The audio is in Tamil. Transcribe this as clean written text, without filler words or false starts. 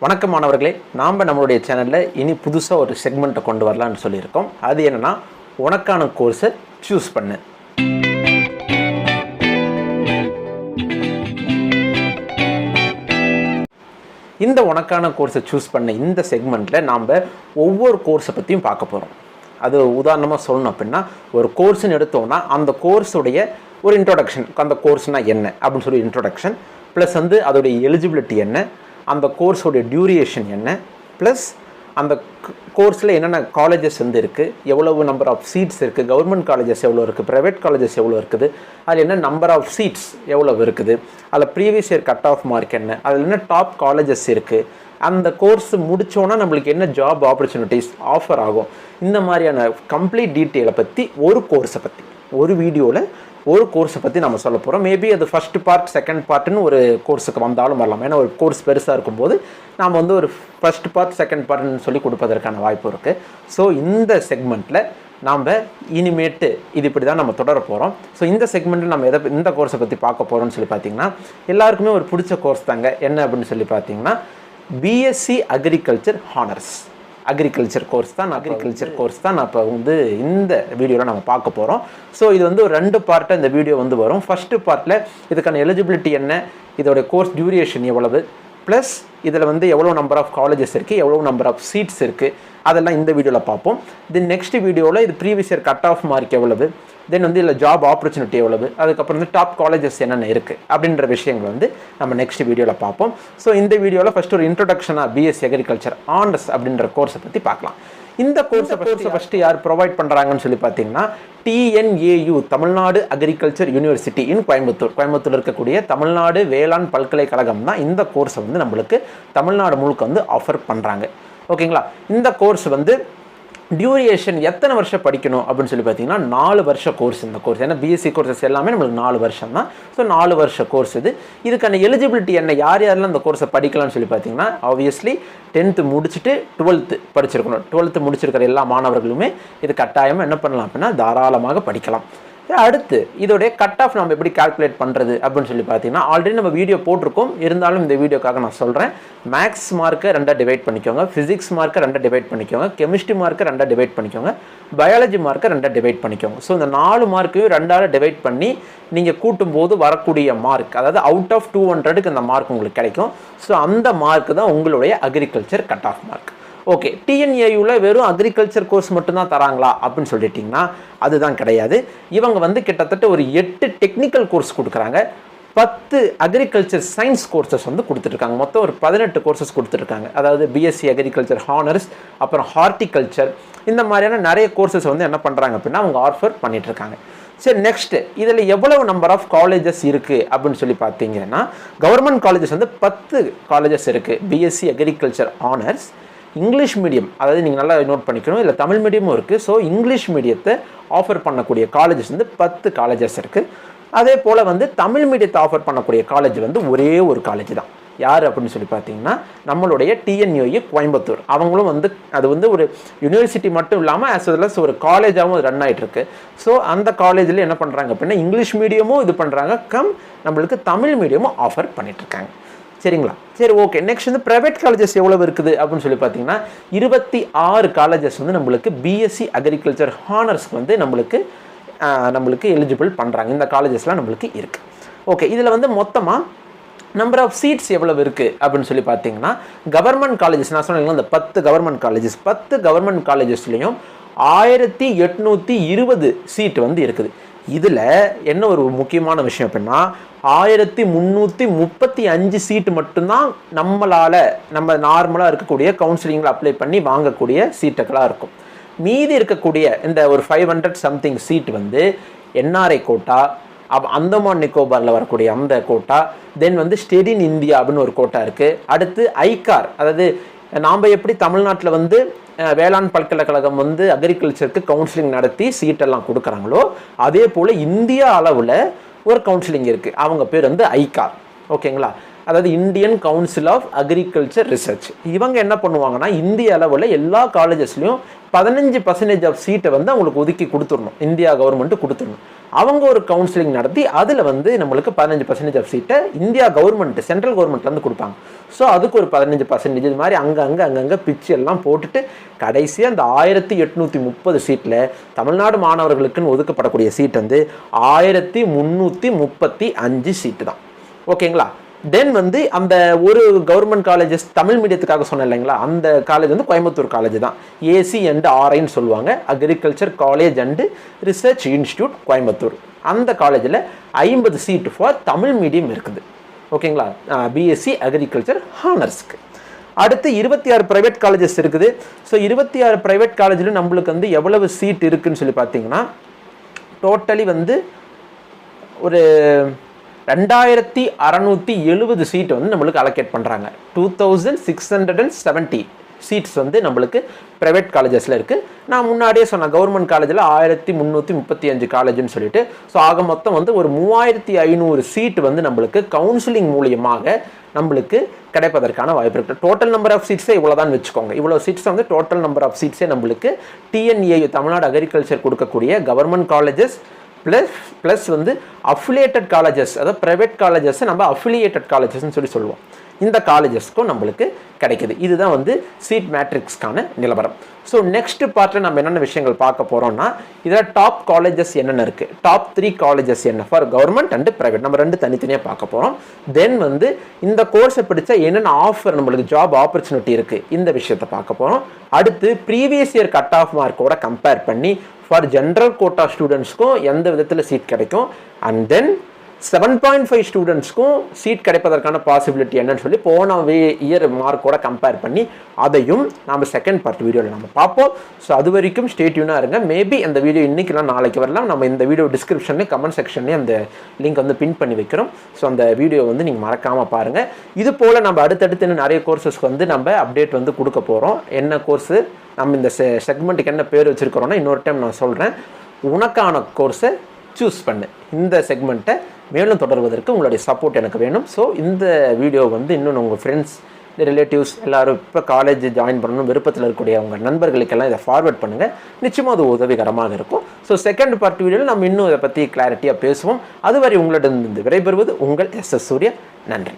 வணக்கம் மாணவர்களே, நாம் நம்மளுடைய சேனலில் இனி புதுசாக ஒரு செக்மெண்ட்டை கொண்டு வரலான்னு சொல்லியிருக்கோம். அது என்னென்னா, உனக்கான கோர்ஸை சூஸ் பண்ணு. இந்த உனக்கான கோர்ஸை சூஸ் பண்ண இந்த செக்மெண்ட்டில் நாம் ஒவ்வொரு கோர்ஸை பற்றியும் பார்க்க போகிறோம். அது உதாரணமாக சொல்லணும் அப்படின்னா, ஒரு கோர்ஸ்ன்னு எடுத்தோம்னா அந்த கோர்ஸுடைய ஒரு இன்ட்ரோடக்ஷன், அந்த கோர்ஸ்னால் என்ன அப்படின்னு சொல்லி இன்ட்ரோடக்ஷன், ப்ளஸ் அதோடைய எலிஜிபிலிட்டி என்ன, அந்த கோர்ஸோடைய டியூரேஷன் என்ன, ப்ளஸ் அந்த கோர்ஸில் என்னென்ன காலேஜஸ் இருக்குது, எவ்வளவு நம்பர் ஆஃப் சீட்ஸ் இருக்குது, கவர்மெண்ட் காலேஜஸ் எவ்வளோ இருக்குது, ப்ரைவேட் காலேஜஸ் எவ்வளோ இருக்குது, அதில் என்ன நம்பர் ஆஃப் சீட்ஸ் எவ்வளோ இருக்குது, அதில் previous year cut off mark என்ன, அதில் என்ன டாப் காலேஜஸ் இருக்குது, அந்த கோர்ஸ் முடித்தோன்னா நம்மளுக்கு என்ன ஜாப் ஆப்பர்ச்சுனிட்டிஸ் ஆஃபர் ஆகும், இந்த மாதிரியான கம்ப்ளீட் டீட்டெயிலை பற்றி ஒரு கோர்ஸை பற்றி ஒரு வீடியோவில் ஒரு கோர்ஸை பற்றி நம்ம சொல்ல போகிறோம். மேபி அது ஃபஸ்ட்டு பார்ட் செகண்ட் பார்ட்டுன்னு ஒரு கோர்ஸுக்கு வந்தாலும் வரலாம். ஏன்னா ஒரு கோர்ஸ் பெருசாக இருக்கும்போது நாம் ஒரு ஃபஸ்ட் பார்ட் செகண்ட் பார்ட்னு சொல்லி கொடுப்பதற்கான வாய்ப்பு இருக்குது. ஸோ இந்த செக்மெண்ட்டில் நாம் இனிமேட்டு இது இப்படி தான் நம்ம தொடர போகிறோம். ஸோ இந்த செக்மெண்ட்டில் நம்ம இந்த கோர்ஸை பற்றி பார்க்க போகிறோம்னு சொல்லி பார்த்தீங்கன்னா, எல்லாருக்குமே ஒரு பிடிச்ச கோர்ஸ் தாங்க. என்ன அப்படின்னு சொல்லி பார்த்தீங்கன்னா, BSc agriculture honours agriculture course தான் நான் இப்போ இந்த வீடியோவில் நம்ம பார்க்க போகிறோம். ஸோ இது ஒரு 2 பார்ட்டாக இந்த வீடியோ வரும். ஃபஸ்ட்டு பார்ட்டில் இதுக்கான எலிஜிபிலிட்டி என்ன, இதோடைய கோர்ஸ் டியூரேஷன் எவ்வளவு, ப்ளஸ் இதில் எவ்வளோ நம்பர் ஆஃப் காலேஜஸ் இருக்குது, எவ்வளோ நம்பர் ஆஃப் சீட்ஸ் இருக்குது, அதெல்லாம் இந்த வீடியோவில் பார்ப்போம். தென் நெக்ஸ்ட் வீடியோவில் இது previous year cut off mark எவ்வளவு, தென் இதில் ஜாப் ஆப்பர்ச்சுனிட்டி எவ்வளவு, அதுக்கப்புறம் டாப் காலேஜஸ் என்னென்ன இருக்குது அப்படின்ற விஷயங்கள் நம்ம நெக்ஸ்ட் வீடியோவில் பார்ப்போம். ஸோ இந்த வீடியோவில் ஃபஸ்ட் ஒரு இன்ட்ரோடக்ஷனாக பிஎஸ்சி அக்ரிகல்ச்சர் ஆனர்ஸ் அப்படின்ற கோர்ஸை பற்றி பார்க்கலாம். இந்த கோர்ஸை ஃபஸ்ட்டு யார் ப்ரொவைட் பண்ணுறாங்கன்னு சொல்லி பார்த்தீங்கன்னா, TNAU Tamil Nadu agriculture university in Coimbatore இருக்கக்கூடிய தமிழ்நாடு வேளாண் பல்கலைக்கழகம் தான் இந்த கோர்ஸை நம்மளுக்கு தமிழ்நாடு முழுக்க ஆஃபர் பண்ணுறாங்க. ஓகேங்களா? இந்த கோர்ஸ் டியூரேஷன் எத்தனை வருஷம் படிக்கணும் அப்படின்னு சொல்லி பார்த்தீங்கன்னா, 4 வருஷ கோர்ஸ் இந்த கோர்ஸ். ஏன்னா பிஎஸ்சி கோர்சஸ் எல்லாமே நம்மளுக்கு 4 வருஷம் தான். ஸோ 4 வருஷ கோர்ஸ் இதுக்கான எலிஜிபிலிட்டி என்ன, யாரெல்லாம் இந்த கோர்ஸை படிக்கலாம்னு சொல்லி பார்த்தீங்கன்னா, ஆப்வியஸ்லி 10th முடிச்சுட்டு 12th படிச்சிருக்கணும். 12th முடிச்சிருக்கிற எல்லா மாணவர்களுமே இது கட்டாயமாக என்ன பண்ணலாம் அப்படின்னா தாராளமாக படிக்கலாம். அடுத்து இதோடைய கட் ஆஃப் நம்ம எப்படி கால்குலேட் பண்ணுறது அப்படின்னு சொல்லி பார்த்தீங்கன்னா, ஆல்ரெடி நம்ம வீடியோ போட்டிருக்கோம். இருந்தாலும் இந்த வீடியோக்காக நான் சொல்கிறேன். மேக்ஸ் மார்க்கை 2 டிவைட் பண்ணிக்கோங்க, ஃபிசிக்ஸ் மார்க்கை 2 டிவைட் பண்ணிக்கோங்க, கெமிஸ்ட்ரி மார்க்கை 2 டிவைட் பண்ணிக்கோங்க, பயாலஜி மார்க்கை 2 டிவைட் பண்ணிக்கோங்க. ஸோ இந்த 4 மார்க்கையும் 2ஆல் டிவைட் பண்ணி நீங்கள் கூட்டும்போது வரக்கூடிய மார்க், அதாவது அவுட் ஆஃப் 200க்கு இந்த மார்க் உங்களுக்கு கிடைக்கும். ஸோ அந்த மார்க் தான் உங்களுடைய agriculture cut off mark. Okay, TNAUவில் வெறும் அக்ரிகல்ச்சர் கோர்ஸ் மட்டும்தான் தராங்களா அப்படின்னு சொல்லிட்டிங்கன்னா அதுதான் கிடையாது. இவங்க கிட்டத்தட்ட ஒரு 8 டெக்னிக்கல் கோர்ஸ் கொடுக்குறாங்க, 10 அக்ரிகல்ச்சர் சயின்ஸ் கோர்சஸ் கொடுத்துட்ருக்காங்க. மொத்தம் ஒரு 18 கோர்சஸ் கொடுத்துருக்காங்க. அதாவது பிஎஸ்சி அக்ரிகல்ச்சர் ஹானர்ஸ், அப்புறம் ஹார்டிகல்ச்சர், இந்த மாதிரியான நிறைய கோர்சஸ் என்ன பண்ணுறாங்க அப்படின்னா அவங்க ஆஃபர் பண்ணிகிட்ருக்காங்க. சரி, நெக்ஸ்ட்டு இதில் எவ்வளவு நம்பர் ஆஃப் காலேஜஸ் இருக்குது அப்படின்னு சொல்லி பார்த்தீங்கன்னா, கவர்மெண்ட் காலேஜஸ் 10 காலேஜஸ் இருக்குது. BSc agriculture honours English medium, அதாவது நீங்கள் நல்லா நோட் பண்ணிக்கணும், இல்லை தமிழ் மீடியமும் இருக்குது. ஸோ இங்கிலீஷ் மீடியத்தை ஆஃபர் பண்ணக்கூடிய காலேஜஸ் 10 காலேஜஸ் இருக்குது. அதே போல் தமிழ் மீடியத்தை ஆஃபர் பண்ணக்கூடிய காலேஜ் ஒரே ஒரு காலேஜ் தான். யார் அப்படின்னு சொல்லி பார்த்தீங்கன்னா, நம்மளுடைய TNAU கோயம்புத்தூர். அவங்களும் அது ஒரு யூனிவர்சிட்டி மட்டும் இல்லாமல் ஆஸ் வெல் அஸ் ஒரு காலேஜாகவும் ரன் ஆகிட்டு இருக்கு. ஸோ அந்த காலேஜில் என்ன பண்ணுறாங்க அப்படின்னா, இங்கிலீஷ் மீடியமும் இது பண்ணுறாங்க, நம்மளுக்கு தமிழ் மீடியமும் ஆஃபர் பண்ணிகிட்ருக்காங்க. சரிங்களா? சரி, ஓகே. நெக்ஸ்ட் ப்ரைவேட் காலேஜஸ் எவ்வளவு இருக்குது அப்படின்னு சொல்லி பார்த்தீங்கன்னா, 26 காலேஜஸ் நம்மளுக்கு பிஎஸ்சி அக்ரிகல்ச்சர் ஹானர்ஸ்க்கு நம்மளுக்கு எலிஜிபிள் பண்ணுறாங்க. இந்த காலேஜஸ்லாம் நம்மளுக்கு இருக்குது. ஓகே, இதில் மொத்தமாக நம்பர் ஆஃப் சீட்ஸ் எவ்வளவு இருக்குது அப்படின்னு சொல்லி பார்த்தீங்கன்னா, கவர்மெண்ட் காலேஜஸ் நான் சொன்னேன், இந்த 10 கவர்மெண்ட் காலேஜஸ், 10 கவர்மெண்ட் காலேஜஸ்லையும் 1820 சீட் இருக்குது. இதில் என்ன ஒரு முக்கியமான விஷயம் அப்படின்னா, 1335 சீட்டு மட்டும்தான் நம்ம நார்மலாக இருக்கக்கூடிய கவுன்சிலிங்கில் அப்ளை பண்ணி வாங்கக்கூடிய சீட்டுகளாக இருக்கும். மீதி இருக்கக்கூடிய இந்த ஒரு 500 something seat NRI quota, Andaman நிக்கோபாரில் வரக்கூடிய அந்த quota, then study in India அப்படின்னு ஒரு கோட்டா இருக்குது. அடுத்து ஐகார், அதாவது நாம் எப்படி தமிழ்நாட்டில் வேளாண் பல்கலைக்கழகம் அக்ரிகல்ச்சருக்கு கவுன்சிலிங் நடத்தி சீட்டெல்லாம் கொடுக்குறாங்களோ, அதே போல் இந்தியா அளவில் ஒரு கவுன்சிலிங் இருக்குது. அவங்க பேர் ஐகார். ஓகேங்களா? அதாவது Indian council of agriculture research. இவங்க என்ன பண்ணுவாங்கன்னா, இந்திய அளவில் எல்லா காலேஜஸ்லையும் 15% ஆஃப் சீட்டை அவங்களுக்கு ஒதுக்கி கொடுத்துடணும், இந்தியா கவர்மெண்ட்டு கொடுத்துடணும். அவங்க ஒரு கவுன்சிலிங் நடத்தி அதில் வந்து நம்மளுக்கு 15% ஆஃப் சீட்டை இந்தியா கவர்மெண்ட் சென்ட்ரல் கவர்மெண்ட்லேருந்து கொடுப்பாங்க. ஸோ அதுக்கு ஒரு 15% இது மாதிரி அங்கங்கே பிச்சு எல்லாம் போட்டுட்டு கடைசியாக அந்த 1830 சீட்டில் தமிழ்நாடு மாணவர்களுக்குன்னு ஒதுக்கப்படக்கூடிய சீட் வந்து 1335 சீட்டு தான். ஓகேங்களா? தென் வந்து அந்த ஒரு கவர்மெண்ட் காலேஜஸ் தமிழ் மீடியத்துக்காக சொன்னேன் இல்லைங்களா, அந்த காலேஜ் வந்து கோயம்புத்தூர் காலேஜ் தான். ஏசி அண்ட் ஆர்ஐன்னு சொல்லுவாங்க, agriculture college and research institute Coimbatore. அந்த காலேஜில் 50 சீட்டு ஃபார் தமிழ் மீடியம் இருக்குது. ஓகேங்களா? பிஎஸ்சி அக்ரிகல்ச்சர் ஹானர்ஸ்க்கு. அடுத்து 26 ப்ரைவேட் காலேஜஸ் இருக்குது. ஸோ 26 ப்ரைவேட் காலேஜில் நம்மளுக்கு வந்து எவ்வளவு சீட் இருக்குதுன்னு சொல்லி பார்த்தீங்கன்னா டோட்டலி வந்து ஒரு 2670 சீட் வந்து நம்மளுக்கு அலோகேட் பண்ணுறாங்க. 2670 சீட்ஸ் வந்து நம்மளுக்கு ப்ரைவேட் காலேஜஸில் இருக்குது. நான் முன்னாடியே சொன்னேன் கவர்மெண்ட் காலேஜில் 1335 காலேஜ்னு சொல்லிட்டு. ஸோ ஆக மொத்தம் வந்து ஒரு 3500 சீட் வந்து நம்மளுக்கு கவுன்சிலிங் மூலியமாக நம்மளுக்கு கிடைப்பதற்கான வாய்ப்பு இருக்குது. டோட்டல் நம்பர் ஆஃப் சீட்ஸே இவ்வளோ தான் வச்சுக்கோங்க. இவ்வளோ சீட்ஸ் வந்து டோட்டல் நம்பர் ஆஃப் சீட்ஸே நம்மளுக்கு டிஎன்ஏயு தமிழ்நாடு அக்ரிகல்ச்சர் கொடுக்கக்கூடிய கவர்மெண்ட் காலேஜஸ் ப்ளஸ் வந்து அஃபிலியேட்டட் காலேஜஸ், அதாவது ப்ரைவேட் காலேஜஸ் நம்ம அஃபிலியேட்டட் காலேஜஸ்ன்னு சொல்லுவோம். இந்த காலேஜஸ்க்கும் நம்மளுக்கு கிடைக்குது. இதுதான் வந்து சீட் மேட்ரிக்ஸ்க்கான நிலவரம். ஸோ நெக்ஸ்ட் பார்ட்டில் நம்ம என்னென்ன விஷயங்கள் பார்க்க போகிறோம்னா இதில் டாப் காலேஜஸ் என்னென்ன இருக்குது, டாப் 3 காலேஜஸ் என்ன ஃபார் கவர்மெண்ட் அண்ட் ப்ரைவேட், நம்ம 2 தனித்தனியாக பார்க்க போகிறோம். தென் வந்து இந்த கோர்ஸை படித்தா என்னென்ன ஆஃபர் நம்மளுக்கு ஜாப் ஆப்பர்ச்சுனிட்டி இருக்குது இந்த விஷயத்தை பார்க்க போகிறோம். அடுத்து ப்ரீவியஸ் இயர் கட் ஆஃப் மார்க்கோட கம்பேர் பண்ணி ஃபார் ஜென்ரல் கோட்டா ஸ்டூடெண்ட்ஸ்க்கும் எந்த விதத்தில் சீட் கிடைக்கும், அண்ட் தென் 7.5 ஸ்டூடெண்ட்ஸ்க்கும் சீட் கிடைப்பதற்கான பாசிபிலிட்டி என்னன்னு சொல்லி போன இயர் மார்க்கோட கம்பேர் பண்ணி அதையும் நம்ம செகண்ட் பார்ட் வீடியோவில் நம்ம பார்ப்போம். ஸோ அது வரைக்கும் ஸ்டே டியூனாக இருங்க. மேபி அந்த வீடியோ இன்றைக்கெல்லாம் நாளைக்கு வரலாம். நம்ம இந்த வீடியோ டிஸ்கிரிப்ஷன்லேயும் கமெண்ட் செக்ஷன்லேயும் அந்த லிங்க் வந்து பின் பண்ணி வைக்கிறோம். ஸோ அந்த வீடியோ வந்து நீங்கள் மறக்காமல் பாருங்கள். இது போல் நம்ம அடுத்தடுத்து நிறைய கோர்சஸ்க்கு வந்து நம்ம அப்டேட் வந்து கொடுக்க போகிறோம். என்ன கோர்ஸு நம்ம இந்த செக்மெண்ட்டுக்கு என்ன பேர் வச்சுருக்கிறோன்னா இன்னொரு டைம் நான் சொல்கிறேன். உனக்கான கோர்ஸை சூஸ் பண்ணு. இந்த செக்மெண்ட்டை மேலும் தொடர்வதற்கு உங்களுடைய சப்போர்ட் எனக்கு வேணும். ஸோ இந்த வீடியோ வந்து இன்னும் உங்கள் ஃப்ரெண்ட்ஸ் ரிலேட்டிவ்ஸ் எல்லோரும் இப்போ காலேஜ் ஜாயின் பண்ணணும் விருப்பத்தில் இருக்கக்கூடிய உங்கள் நண்பர்களுக்கெல்லாம் இதை ஃபார்வர்ட் பண்ணுங்கள். நிச்சயமாக அது உதவிகரமாக இருக்கும். ஸோ செகண்ட் பார்ட் வீடியோவில் நம்ம இன்னும் இதை பற்றி கிளாரிட்டியாக பேசுவோம். அதுவரை உங்களிடம் விடைபெறுவது உங்கள் எஸ்.எஸ். சூர்யா. நன்றி.